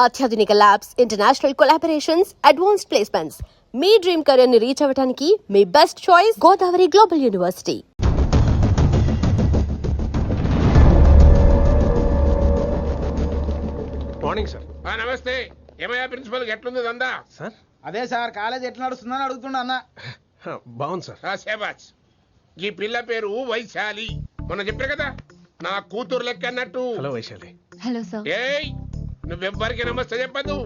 అత్యాధునిక labs, international collaborations, advanced placements. మీ dream career ని రీచ్ అవ్వడానికి మీ best choice Godavari global university. Morning sir. నమస్తే. ఏమయ్యా ప్రిన్సిపల్ ఎట్లుంది దందా? సార్ అదే సార్ కాలేజ్ ఎట్లా నడుస్తుందని అడుగుతున్నా అన్న. బాగుంది సార్. శేబాజ్. ఈ పిల్ల పేరు వైశాలి. మొన్న చెప్పారు కదా నా కూతురు లెక్క అన్నట్టు. హలో వైశాలి. Hello sir. ఏయ్ నువ్వెవ్వరికి నమస్తే చెప్పదు.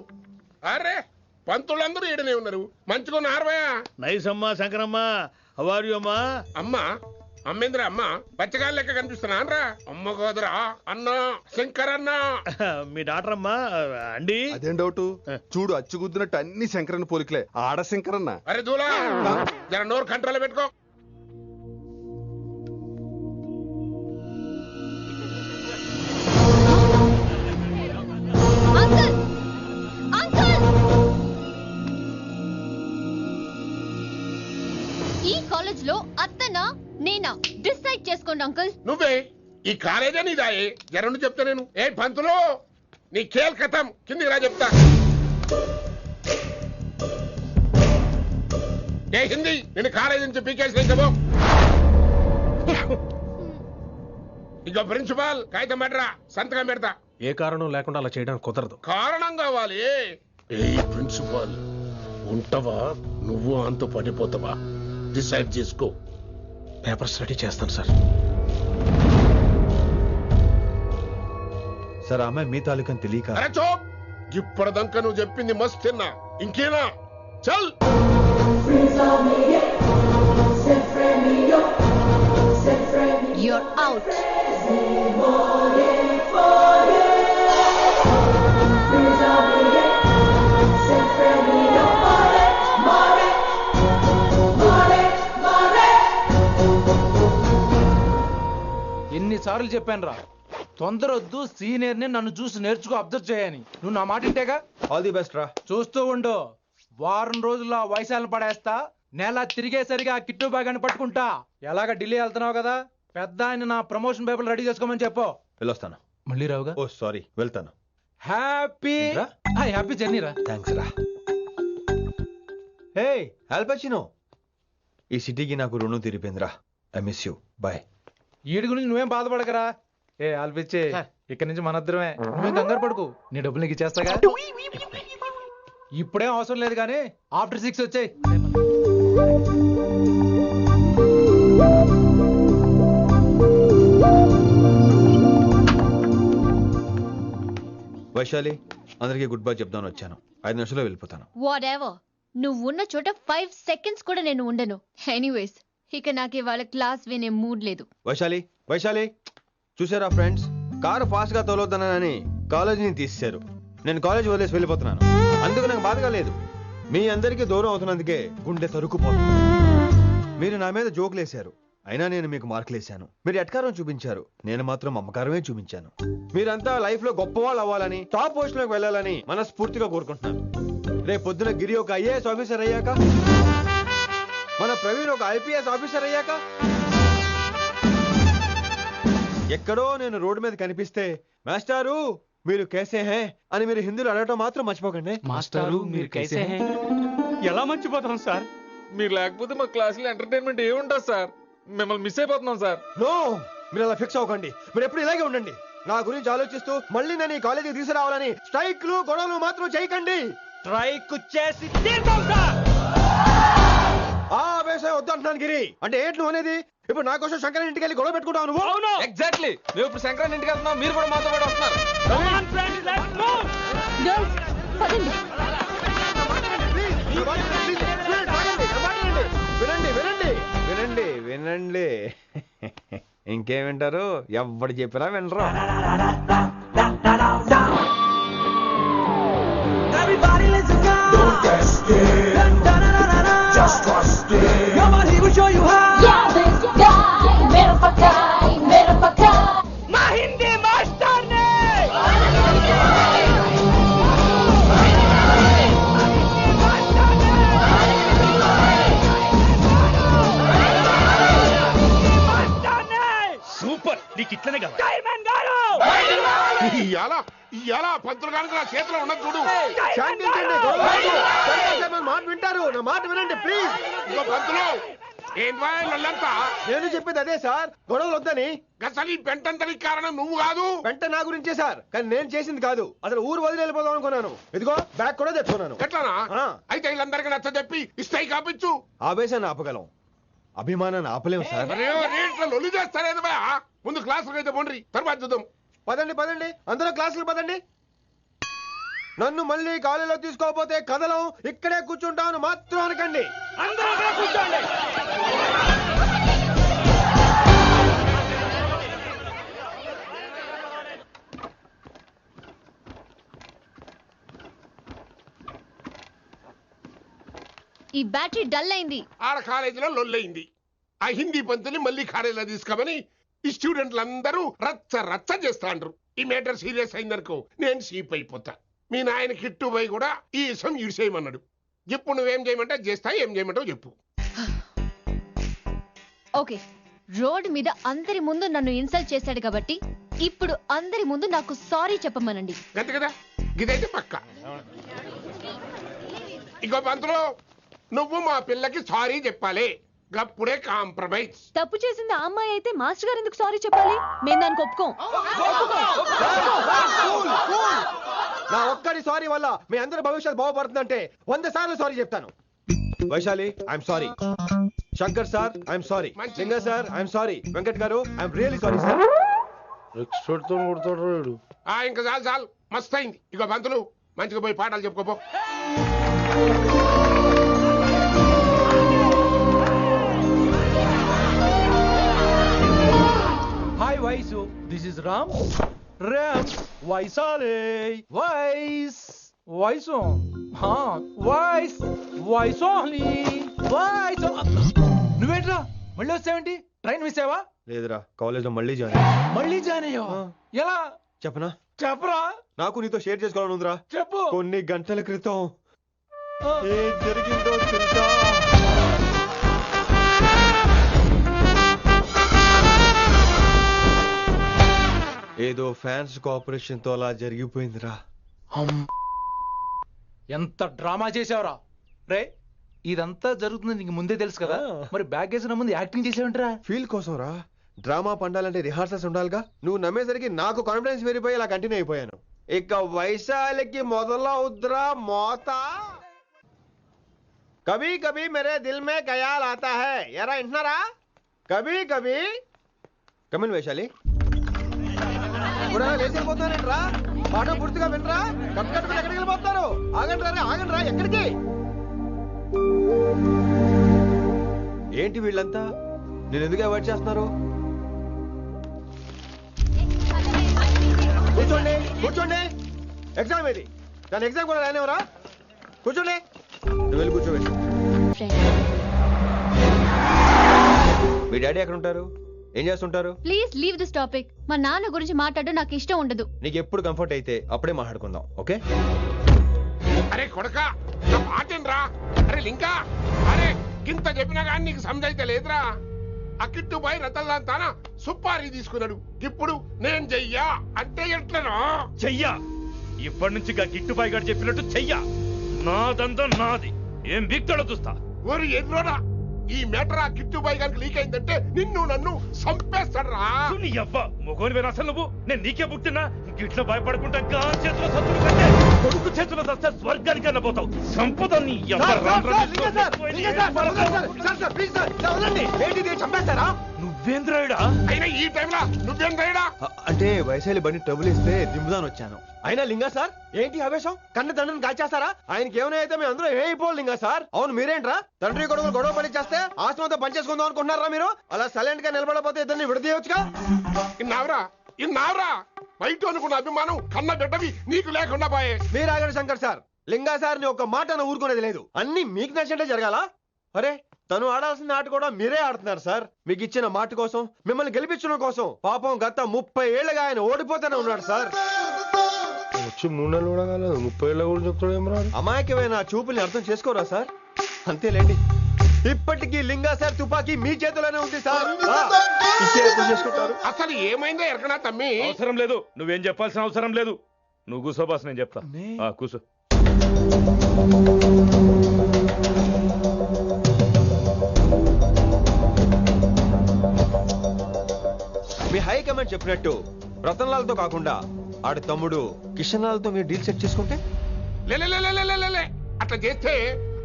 అరే పంతులందరూ ఈడనే ఉన్నారు. మంచుకున్న ఆర్వయా. నైస్ అమ్మా శంకరమ్మ. హౌ ఆర్ యు అమ్మా? అమ్మా అమ్మేంద్ర అమ్మ బచ్చగాళ్ళ లెక్క కనిపిస్తున్నా అనరా? అమ్మ కాదురా అన్న శంకర్ అన్న. మీ డాక్టర్ అమ్మా అండి. అదేం డౌట్? చూడు అచ్చుగుద్దినట్టు అన్ని శంకరన్న పోలికలే. ఆడ శంకరన్న. అరే దూలా జర నోరు కంట్రోల్ పెట్టుకో. అంకుల్ అంకుల్, ఈ కాలేజ్ లో అత్తనా నేనా డిసైడ్ చేసుకోండి అంకుల్. నువ్వే ఈ కాలేజే నీదాయే. జరండు చెప్తా నేను. ఏ పంతులు నీ ఖేల్ కథం. కిందికి రా చెప్తా. ఏ హిందీ నేను కాలేజీ నుంచి పీకేసి ఇంకబో. ఇక ప్రిన్సిపాల్ కాగితం పట్టరా, సంతకం పెడతా. ఏ కారణం లేకుండా అలా చేయడానికి కుదరదు. కారణం కావాలి. ఏ ప్రిన్సిపాల్ ఉంటావా నువ్వు అంతు పడిపోతావా? డిసైడ్ చేసుకో. పేపర్ స్టడీ చేస్తాను సార్. సార్ ఆమె మీ తాలూకని తెలియక. అరే చోప్. ఇప్పటిదాకా నువ్వు చెప్పింది మస్తు తిన్నా. ఇంకేనా? చల్. You're out. ఎన్నిసార్లు చెప్పాను రా, తొందరొద్దు, సీనియర్ ని నన్ను చూసి నేర్చుకో, అబ్జర్వ్ చేయని. నువ్వు నా మాట ఇంటేగా. ఆల్ ది బెస్ట్ రా. చూస్తూ ఉండు, వారం రోజుల్లో వయసాలను పడేస్తా. నెల తిరిగేసరిగా కిట్టు బాగాని పట్టుకుంటా. ఎలాగ ఢిల్లీ వెళ్తున్నావు కదా, పెద్ద ఆయన నా ప్రమోషన్ పేపర్ రెడీ చేసుకోమని చెప్పు. వెళ్ళొస్తాను. మళ్ళీ రావుగా. ఓ సారీ, వెళ్తాను. హ్యాపీ హ్యాపీ జర్నీ రా. థ్యాంక్స్ రా. హే ఆల్పచినో, ఈ సిటీకి నాకు రుణం తీరిపోయిందిరా. I miss you. బాయ్. ఈడి గురించి నువ్వేం బాధపడకరా. ఏ ఆల్పిచ్చే, ఇక్కడి నుంచి మనద్దరమే. నువ్వేం కంగారు పడుకు, నీ డబ్బులు నీకు ఇచ్చేస్తాగా. ఇప్పుడేం అవసరం లేదు కానీ ఆఫ్టర్ 6 వచ్చాయి. వైశాలి, అందరికీ గుడ్ బై చెప్దామని వచ్చాను. 5 నిమిషాల్లో వెళ్ళిపోతాను. What ever. నువ్వు ఉన్న చోట 5 సెకండ్స్ కూడా నేను ఉండను. ఎనీవేస్, ఇక నాకు ఇవాళ క్లాస్ వినే మూడ్ లేదు. వైశాలి, వైశాలి, చూసారా ఫ్రెండ్స్, కారు ఫాస్ట్ గా తోలొద్దనని కాలేజీని తీసేశారు. నేను కాలేజీ వదిలేసి వెళ్ళిపోతున్నాను. అందుకు నాకు బాధగా లేదు. మీ అందరికీ దూరం అవుతున్నందుకే గుండె తరుక్కుపోతుంది. మీరు నా మీద జోకులేశారు, అయినా నేను మీకు మార్కులేశాను. మీరు ఎట్కారం చూపించారు, నేను మాత్రం అమ్మకారమే చూపించాను. మీరంతా లైఫ్ లో గొప్పవాళ్ళు అవ్వాలని, టాప్ పొజిషన్ లోకి వెళ్ళాలని మనస్ఫూర్తిగా కోరుకుంటున్నాను. రేపు పొద్దున గిరి ఒక IAS ఆఫీసర్ అయ్యాక, మన ప్రవీణ్ ఒక IPS ఆఫీసర్ అయ్యాక, ఎక్కడో నేను రోడ్డు మీద కనిపిస్తే మాస్టారు మీరు కేసే హే అని మీరు హిందీలో అడగటం మాత్రం మర్చిపోకండి. మాస్టారు మీరు కైసే హై. ఎలా మర్చిపోతాం సార్? మీరు లేకపోతే మా క్లాసులో ఎంటర్టైన్మెంట్ ఏముంటుంది సార్? మిమ్మల్ని మిస్ అయిపోతున్నాం సార్. నో, మీరు అలా ఫిక్స్ అవ్వకండి. మీరు ఎప్పుడు ఇలాగే ఉండండి. నా గురించి ఆలోచిస్తూ మళ్ళీ నేను ఈ కాలేజీకి తీసుకురావాలని స్ట్రైక్లు గొడవలు మాత్రం చేయకండి. స్ట్రైక్ చేసి తీర్థం సార్. ఆ వ్యవసాయం వద్దు అంటున్నాను గిరి. అంటే ఏంటి నువ్వు అనేది? ఇప్పుడు నా కోసం శంకర్ ఇంటికి వెళ్ళి గొడవ పెట్టుకుంటావు నువ్వు? అవును, ఎగ్జాక్ట్లీ. మేము ఇప్పుడు శంకరన్ ఇంటికి వెళ్తున్నాం, మీరు కూడా మాతో పాటు వస్తున్నారు. Girls, పదండి. వినండి వినండి వినండి వినండి. ఇంకేం వింటారు? ఎవడు చెప్పినా వినరు. సూపర్, నీకు ఇట్లనే కావాలి. ఇయ్యాల ఎలా పంతులు కనుక నా చేతిలో ఉన్నది చూడు. శాంతించండి, గొడవ వద్దు. శంకర్ సార్ నా మాట వింటారు, నా మాట వినండి ప్లీజ్. ఇదిగో పంతులు, ఏం వాళ్ళంతా నేను చెప్పేది అదే సార్, గొడవలు వద్దని. అసలు ఈ పెంటంతనికి కారణం నువ్వు కాదు. వెంట నా గురించే సార్, కానీ నేను చేసింది కాదు. అసలు ఊరు వదిలి వెళ్ళిపోదాం అనుకున్నాను. ఇదిగో బ్యాగ్ కూడా తెచ్చుకున్నాను. ఎట్లానా? ఆ. అయితే వీళ్ళందరికీ నచ్చ చెప్పి ఇస్తాయి కాపించు. ఆవేశాన్ని ఆపగలం, అభిమానాన్ని ఆపలేము సార్. రేట్లు లొల్లి చేస్తారేది బా. ముందు క్లాసులకు అయితే పోండి, తర్వాత చూద్దాం. పదండి పదండి, అందరూ క్లాసులు పదండి. నన్ను మళ్ళీ కాలేజీలో తీసుకోకపోతే కదలం, ఇక్కడే కూర్చుంటామని మాత్రం అనకండి. అందరూ అక్కడే కూర్చోండి. ఈ బ్యాటరీ డల్ అయింది. ఆడ కాలేజీలో లొల్లయింది. ఆ హిందీ పంతుని మళ్ళీ కాలేజీలో తీసుకోమని ఈ స్టూడెంట్లందరూ రచ్చ రచ్చ చేస్తాండ్రు. ఈ మేటర్ సీరియస్ అయిందనుకో నేను సీప్ అయిపోతా. మీ నాయన కిట్టుబాయి కూడా ఈ విషయం ఇడిసేయమన్నాడు. ఇప్పుడు నువ్వేం చేయమంటే చేస్తా, ఏం చేయమంటావు చెప్పు. ఓకే, రోడ్ మీద అందరి ముందు నన్ను ఇన్సల్ట్ చేశాడు కాబట్టి ఇప్పుడు అందరి ముందు నాకు సారీ చెప్పమనండి. గంత కదా, ఇదైతే పక్క. ఇంకో పంతులు, నువ్వు మా పిల్లకి సారీ చెప్పాలి. గప్పుడే కాంప్రమైజ్. తప్పు చేసింది ఆ అమ్మాయి అయితే మాస్టర్ గారు ఎందుకు సారీ చెప్పాలి? మేము దానికి ఒప్పుకోం. నా ఒక్కడి సారీ వల్ల మీ అందరి భవిష్యత్తు బాగుపడుతుందంటే 100 సార్లు సారీ చెప్తాను. Vaishali, I'm sorry. Shankar sir, I'm sorry. లింగ సార్, ఐఎమ్ సారీ. వెంకట్ గారు, ఐఎమ్ రియల్లీ సారీ సార్. ఇంకా చాలు చాలు, మస్తు అయింది. ఇగో పంతులు, మంచిగా పోయి పాఠాలు చెప్పుకోపో. Hi Vaisu, this is Ram. Ram వైసాలే. వైస్ వైసు, వైస్ వైసోహ్లీ వైస్. నువ్వేంట్రా మళ్ళీ వచ్చావేంటి? ట్రైన్ మిస్ అయ్యావా? లేదురా, కాలేజ్ లో మళ్ళీ జాయిన్ అయ్యా. మళ్ళీ జాయిన్ అయ్యావా? ఎలా చెప్పనా? చెప్పరా. నాకు నీతో షేర్ చేసుకోవాలని ఉందిరా. చెప్పు. కొన్ని గంటల క్రితం ఏం జరిగిందో తెలుసా? ఏదో ఫ్యాన్స్ కోఆపరేషన్ తో అలా జరిగిపోయిందిరా. ఎంత డ్రామా చేసావురా రే. ఇదంతా జరుగుతుంది నీకు ముందే తెలుసు కదా, మరి బ్యాగ్ వేసిన ముందు యాక్టింగ్ చేసావంటరా? ఫీల్ కోసం రా. డ్రామా పండాలంటే రిహార్సల్స్ ఉండాలిగా. నువ్వు నమ్మేసరికి నాకు కాన్ఫిడెన్స్ పెరిగిపోయి ఇలా కంటిన్యూ అయిపోయాను. ఇక వైశాలికి మొదలవుద్రా మోత. కభీ కభీ మేరే దిల్ మే ఖయాల్ ఆతా హై. ఎరా వింటున్నారా? కభీ కభీ. కమిన్ వైశాలి. లేచిపోతానంట్రా, పాఠం పూర్తిగా వినరా? కట్టుకట్టుకుని ఎక్కడికి వెళ్ళిపోతారు? ఆగండి రా, ఆగండి రా. ఎక్కడికి? ఏంటి వీళ్ళంతా నేను ఎందుకు అవాయిడ్ చేస్తున్నారు? కూర్చోండి కూర్చోండి. ఎగ్జామ్ ఏది? దాని ఎగ్జామ్ కూడా రానివరా? కూర్చోండి. నువ్వు వెళ్ళి కూర్చోబెట్టి. మీ డాడీ ఎక్కడ ఉంటారు? ఏం చేస్తుంటారు? Please leave this topic. మా నాన్న గురించి మాట్లాడడం నాకు ఇష్టం ఉండదు. నీకు ఎప్పుడు కంఫర్ట్ అయితే అప్పుడే మాట్లాడుకుందాం, ఓకే? అరే కొడక, నా మాటేనరా? అరే లింకా, అరే ఇంత చెప్పినా కానీ నీకు సమజైతే లేదురా. ఆ కిట్టుబాయి రతల్లాంతానా సుపారీ తీసుకున్నాడు. ఇప్పుడు నేను చెయ్యా అంటే ఎట్లనో చెయ్యా. ఇప్పటి నుంచి గిట్టుబాయి గారు చెప్పినట్టు చెయ్యా. నాదంతా నాది. ఏం బిక్తాడో చూస్తా. ఓరి ఎదురోడా, ఈ మేటర్ ఆ కిట్టుబాయి గారికి లీక్ అయిందంటే నిన్ను నన్ను చంపేస్తాడరా. నీ అబ్బా మొగోని వేరు అసలు నువ్వు. నేను నీకే పుట్టినా గిట్ల భయపడుకుంటా గాన్ చేతిలో సత్తులు కంటే కొడుకు చేతిలో దస్తే స్వర్గానికన్నా పోతావు. సంపద నీ చంపేస్తారా? నువ్వేంద్రాయుడా? అయినా ఈ టైంలో నువ్వేం రైడా? అంటే వైశాలి బండి ట్రబుల్ ఇస్తే దింపుదాని వచ్చాను. అయినా లింగా సార్ ఏంటి ఆవేశం? కన్న తండ్రిని కాల్చేస్తారా? ఆయనకి ఏమైనా అయితే మేము అందరూ ఏమైపోవాలి లింగా సార్. అవును మీరేంట్రా తండ్రి కొడుకులు గొడవ పడి చేస్తే ఆశ్రమంతో పనిచేసుకుందాం అనుకుంటున్నారా మీరు? అలా సైలెంట్ గా నిలబడపోతే ఇద్దరిని విడదీయొచ్చుగా. ఇన్నావురా ఇన్నావురా, బయట అనుకున్న అభిమానం కన్న బిడ్డవి నీకు లేకుండా పోయే. మీరు ఆగండి శంకర్ సార్. లింగా సార్ ని ఒక మాట ఊరుకునేది లేదు. అన్ని మీకు నచ్చినట్టే జరగాల. అరే తను ఆడాల్సిన ఆట కూడా మీరే ఆడుతున్నారు సార్. మీకు ఇచ్చిన మాట కోసం, మిమ్మల్ని గెలిపించడం కోసం పాపం గత 30 ఏళ్ళగా ఆయన ఓడిపోతూనే ఉన్నాడు సార్. వచ్చి 3 నెలలు కూడా కాలేదు, 30 ఏళ్ళ కూడా చెప్తాడు. ఏం రాదు. అమాయకమైన చూపుల్ని అర్థం చేసుకోరా సార్? అంతేలేండి. ఇప్పటికీ లింగా సార్ తుపాకీ మీ చేతిలోనే ఉంది సార్. చేసుకుంటారు. అసలు ఏమైందో ఎరకనా తమ్మి? అవసరం లేదు, నువ్వేం చెప్పాల్సిన అవసరం లేదు. నువ్వు కూసో బాస్, నేను చెప్తా. కూసో. మీ హై కమాండ్ చెప్పినట్టు రతన్ లాల్తో కాకుండా ఆడి తమ్ముడు కిషన్ లాల్తో మీరు డీల్ సెట్ చేసుకుంటే లే అట్లా చేస్తే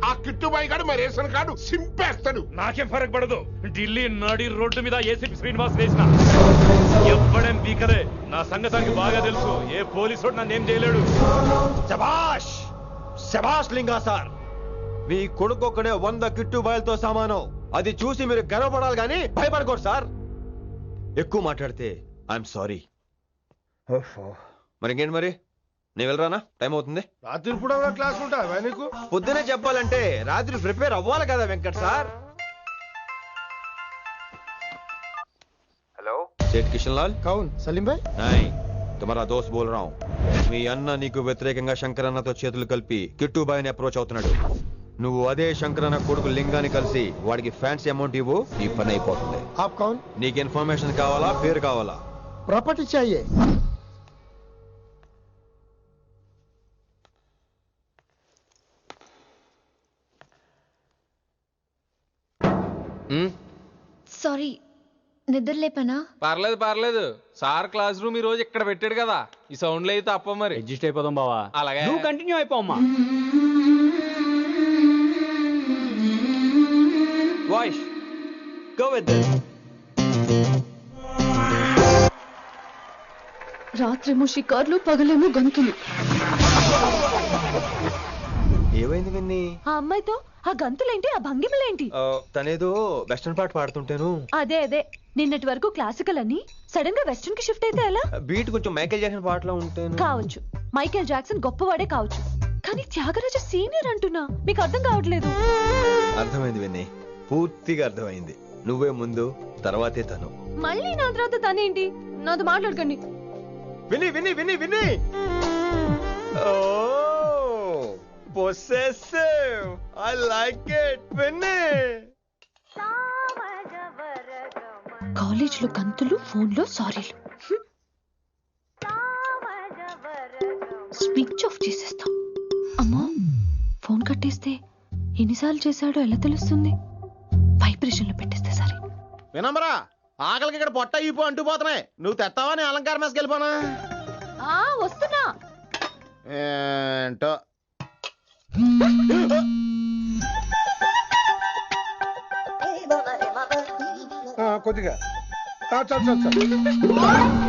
ఆ కిట్టుబాయి గాడు మా రేషన్ కార్డు సింపేస్తాడు. నాకేం ఫరక్ పడదు. ఢిల్లీ నడి రోడ్డు మీద ఏసీపీ శ్రీనివాస్ వేసిన ఎవ్వడేం పీకలే. నా సంగతానికి బాగా తెలుసు. ఏ పోలీసు నన్నేం చేయలేడు. శభాష్ శభాష్ లింగా సార్, మీ కొడుకు ఒక్కడే 100 కిట్టు బాయలతో సమానం. అది చూసి మీరు గర్వపడాలి కానీ భయపడకూడదు సార్. ఎక్కువ మాట్లాడితే ఐఎమ్ సారీ. మరి ఇంకేంటి, మరి నేను వెళ్ళరానా? టైం అవుతుంది. రాత్రి కూడా క్లాస్ ఉంటావా నీకు? పొద్దునే చెప్పాలంటే రాత్రి ప్రిపేర్ అవ్వాలి కదా వెంకట్ సార్. హలో సేట్ కిషన్ లాల్. కౌన్ సలీం భాయ్? नहीं, तुम्हारा दोस्त बोल रहा हूँ. మీ అన్న నీకు వ్యతిరేకంగా శంకరన్నతో చేతులు కలిపి కిట్టుబాయిని అప్రోచ్ అవుతున్నాడు. నువ్వు అదే శంకరన్న కొడుకు లింగాన్ని కలిసి వాడికి ఫ్యాన్సీ అమౌంట్ ఇవ్వు, ఈ పని అయిపోతుంది. आप कौन? నీకు ఇన్ఫర్మేషన్ కావాలా, పేరు కావాలా? प्रॉपर्टी चाहिए. సారీ, నిద్ర లేపనా? పర్లేదు. సార్ క్లాస్ రూమ్ ఈ రోజు ఇక్కడ పెట్టాడు కదా, ఈ సౌండ్లు అయితే తప్ప మరి అడ్జస్ట్ అయిపోదాం బావా. అలాగే నువ్వు కంటిన్యూ అయిపోమ్మా. Voice go with this. రాత్రేమో షికార్లు, పగలేమో గంతులు. ఏమైంది విన్ని? ఆ అమ్మాయితో ఆ గంతులేంటి, ఆ భంగిమలేంటి? తనేదో వెస్టర్న్ పాట పాడుతుంటేను. అదే నిన్నటి వరకు క్లాసికల్ అని సడన్ గా వెస్టర్న్ కి షిఫ్ట్ అయితే ఎలా? బీట్ కొంచెం మైకేల్ జాక్సన్ పాటలో ఉంటాను. కావచ్చు, మైకేల్ జాక్సన్ గొప్పవాడే కావచ్చు, కానీ త్యాగరాజ సీనియర్ అంటున్నా. మీకు అర్థం కావట్లేదు. అర్థమైంది విన్ని, పూర్తిగా అర్థమైంది. నువ్వే ముందు, తర్వాతే తను. మళ్ళీ నా తర్వాత తనేంటి? నాతో మాట్లాడకండి. Vinni oh possessive, I like it. Vinni college లో గంతులు, ఫోన్ లో సారీలు. స్విచ్ ఆఫ్ చేసేస్తా. అమ్మా, ఫోన్ కట్టేస్తే ఎన్నిసార్లు చేశాడో ఎలా తెలుస్తుంది? వైబ్రేషన్ లో పెట్టేస్తే సరే. వినమ్రా, ఆకలికి ఇక్కడ పొట్ట ఇప్పు అంటుపోతున్నాయి. నువ్వు తెస్తావా? నేను అలంకార మేస్కి వెళ్ళిపోనా? వస్తున్నా. ఏంటో కొద్దిగా చాలు.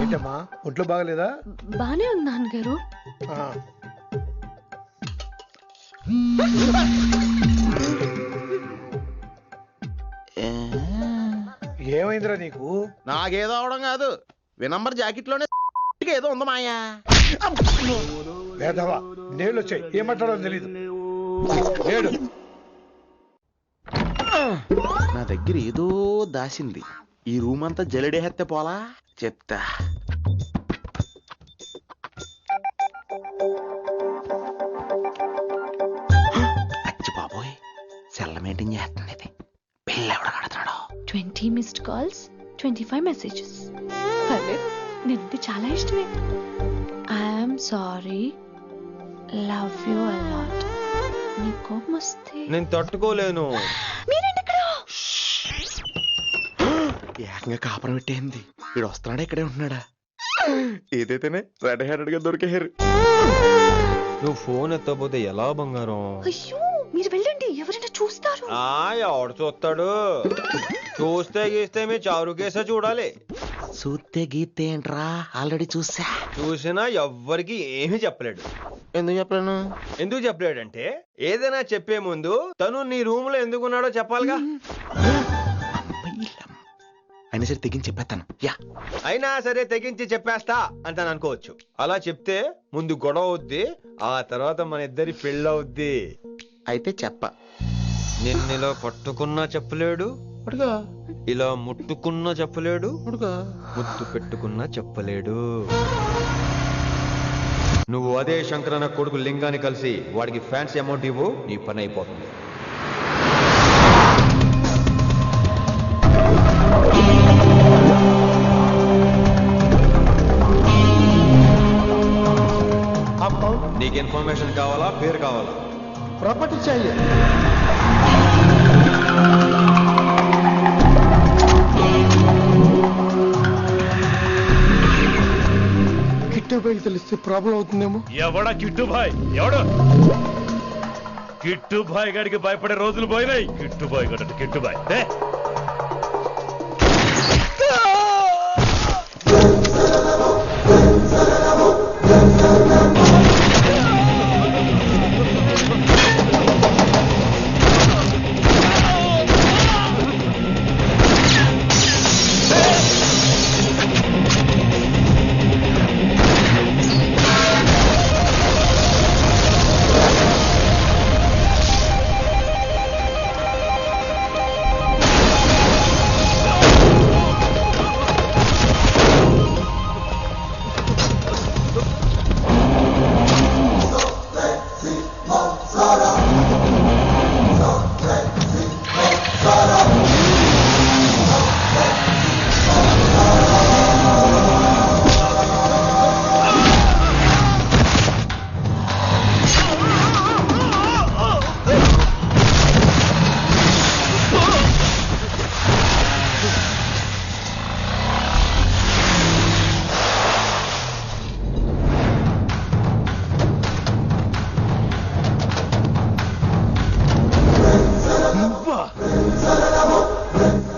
ఏంటమ్మా, ఒంట్లో బాగలేదా? బానే ఉంది నాన్నగారు. ఏమైందిరా నీకు? నాకేదో అవడం కాదు, వినంబర్ జాకెట్ లోనే ఏదో ఉంది మాయా. వేదవా, నేళ్ళు వచ్చాయి, ఏమంటాడో తెలీదు. లేడు. నా దగ్గర ఏదో దాసింది. ఈ రూమ్ అంతా జలడేహెత్తే పోలా చెప్తా. అచ్చి బాబోయ్, సెల్ల మెయింటైన్ చేస్తుంది ఇది. పెళ్ళి ఎవడ కడతాడో. 20 మిస్డ్ కాల్స్, 25 మెసేజెస్. నేనంటే చాలా ఇష్టమే. I'm sorry, love you a lot. నీ కోపం వస్తే నేను తట్టుకోలేను. మీరేంటి ఇక్కడ? ఏకంగా కాపురం పెట్టేంది. వీడు వస్తున్నాడా, ఇక్కడే ఉంటున్నాడా? ఏదైతేనే రెడ్ హ్యాండెడ్ గా దొరికే హెయిర్. నువ్వు ఫోన్ ఎత్తపోతే ఎలా బంగారం? అయ్యో, మీరు వెళ్ళండి, ఎవరైనా చూస్తారు. ఎవడు చూస్తాడు? చూస్తే గీస్తే మీ చారు కేసే చూడాలి. చూస్తే గీతే ఏంట్రా, ఆల్రెడీ చూసినా ఎవ్వరికి ఏమీ చెప్పలేడు. ఎందుకు చెప్పలేను? ఎందుకు చెప్పలేడంటే ఏదైనా చెప్పే ముందు తను నీ రూమ్ లో ఎందుకున్నాడో చెప్పాలిగా. అయినా సరే తెగించి చెప్పేస్తాను. అయినా సరే తెగించి చెప్పేస్తా అంటాను అనుకోవచ్చు. అలా చెప్తే ముందు గొడవ అవుద్ది, ఆ తర్వాత మన ఇద్దరి పెళ్ళవుద్ది. అయితే చెప్ప. నిన్నిలా పట్టుకున్నా చెప్పలేడు, ఇలా ముట్టుకున్నా చెప్పలేడు, ముద్దు పెట్టుకున్నా చెప్పలేడు. నువ్వు అదే శంకరన్న కొడుకు లింగాన్ని కలిసి వాడికి ఫ్యాన్సీ అమౌంట్ ఇవ్వు, నీ పని అయిపోతుంది. పేరు కావాలా? ప్రాపర్టీ चाहिए. కిట్టుబాయికి తెలిస్తే ప్రాబ్లం అవుతుందేమో. ఎవడా కిట్టు భాయ్? ఎవడు కిట్టు భాయ్ గడికి భయపడే రోజులు పోయినాయి. కిట్టు భాయ్ గడ కిట్టు భాయ్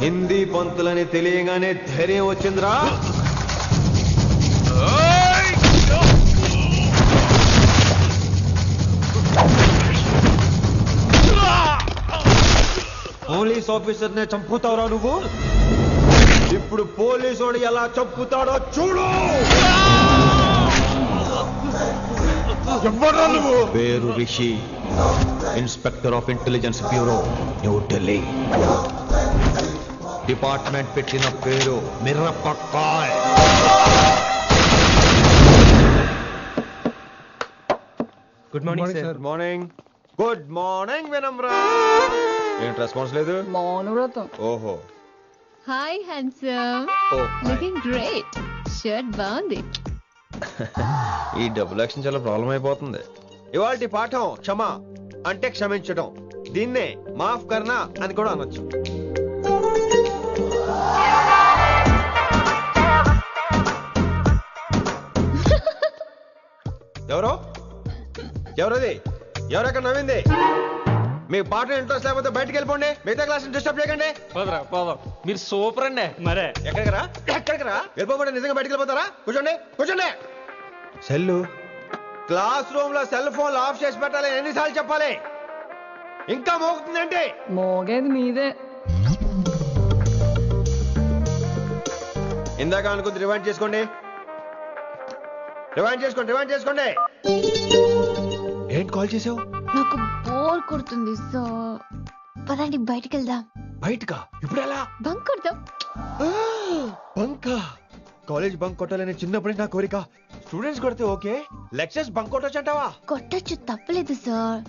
హిందీ పంతులని తెలియగానే ధైర్యం వచ్చిందిరా. పోలీస్ ఆఫీసర్ నే చంపుతావురా నువ్వు? ఇప్పుడు పోలీసోడు ఎలా చంపుతాడో చూడు. ఎవరా నువ్వు? పేరు Rishi, inspector of intelligence bureau, new Delhi. Department పెట్టిన పేరు మిర్రపక్కాయ్. Good morning sir. Good morning. Good morning Vinamra. ఏంటి రెస్పాన్స్ లేదు? మౌనవ్రతం. ఓహో. Hi handsome. Looking great. Shirt బాగుంది. ఈ డబుల్ యాక్షన్ చాలా ప్రాబ్లం అయిపోతుంది. ఇవాల్టి పాఠం క్షమ అంటే క్షమించడం. దీన్నే మాఫ్ కర్నా అని కూడా అనొచ్చు. ఎవరో ఎవరది? ఎవరెక్కడ నవ్వింది? మీకు పాట ఇంట్రెస్ట్ లేకపోతే బయటకు వెళ్ళిపోండి. మిగతా క్లాస్ డిస్టర్బ్ చేయకండి. మీరు సూపర్ అండి. మరే ఎక్కడికి రా? ఎక్కడికి రా? వెళ్ళిపోకుండా నిజంగా బయటకు వెళ్ళిపోతారా? కూర్చోండి కూర్చోండి. సెల్లు క్లాస్ రూమ్ లో సెల్ ఫోన్ ఆఫ్ చేసి పెట్టాలి. ఎన్నిసార్లు చెప్పాలి? ఇంకా మోగుతుందంటే మోగేది మీదే. ఇందాక అనుకుంది రివైండ్ చేసుకోండి. రివైండ్ చేసుకోండి. రివైండ్ చేసుకోండి. ఏంటి కాల్ చేసావు? నాకు బోర్ కొడుతుంది సో పదండి బయటికి వెళ్దాం. బయటకా? ఇప్పుడు ఎలా? బంక్ కొడదాం. బంకా? కాలేజ్ బంక్ కొట్టాలని చిన్నప్పుడే నా కోరిక. స్టూడెంట్స్ కొడితే ఓకే, లెక్చర్స్ బంక్ కొట్టొచ్చు అంటావా? కొట్టచ్చు, తప్పలేదు సార్.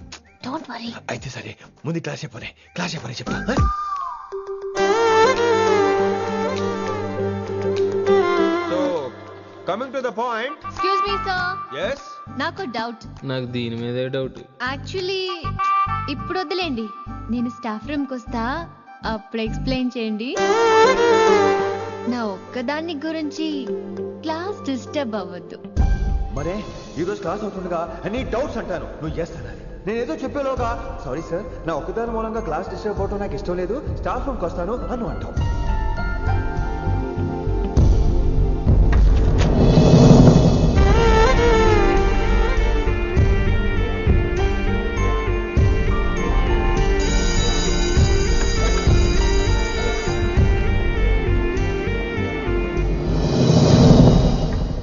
Don't worry. అయితే సరే, ముందు క్లాస్ చెప్పనే. క్లాస్ చెప్పనే చెప్తా. So coming to the point. Excuse me sir. yes నాకు డౌట్. నాకు దీని మీదే డౌట్. యాక్చువల్లీ ఇప్పుడు వద్దులేండి, నేను స్టాఫ్ రూమ్కి వస్తా, అప్పుడు ఎక్స్ప్లెయిన్ చేయండి. నా ఒక్కదాన్ని గురించి క్లాస్ డిస్టర్బ్ అవ్వద్దు. మరే ఈ రోజు క్లాస్ అవుతుండగా అన్ని డౌట్స్ అంటాను, నువ్వు ఎస్ అనాలి. నేను ఏదో చెప్పేలోగా సారీ సార్, నా ఒక్కదాని మూలంగా క్లాస్ డిస్టర్బ్ అవడం నాకు ఇష్టం లేదు, స్టాఫ్ రూమ్కి వస్తాను అని అంటావు.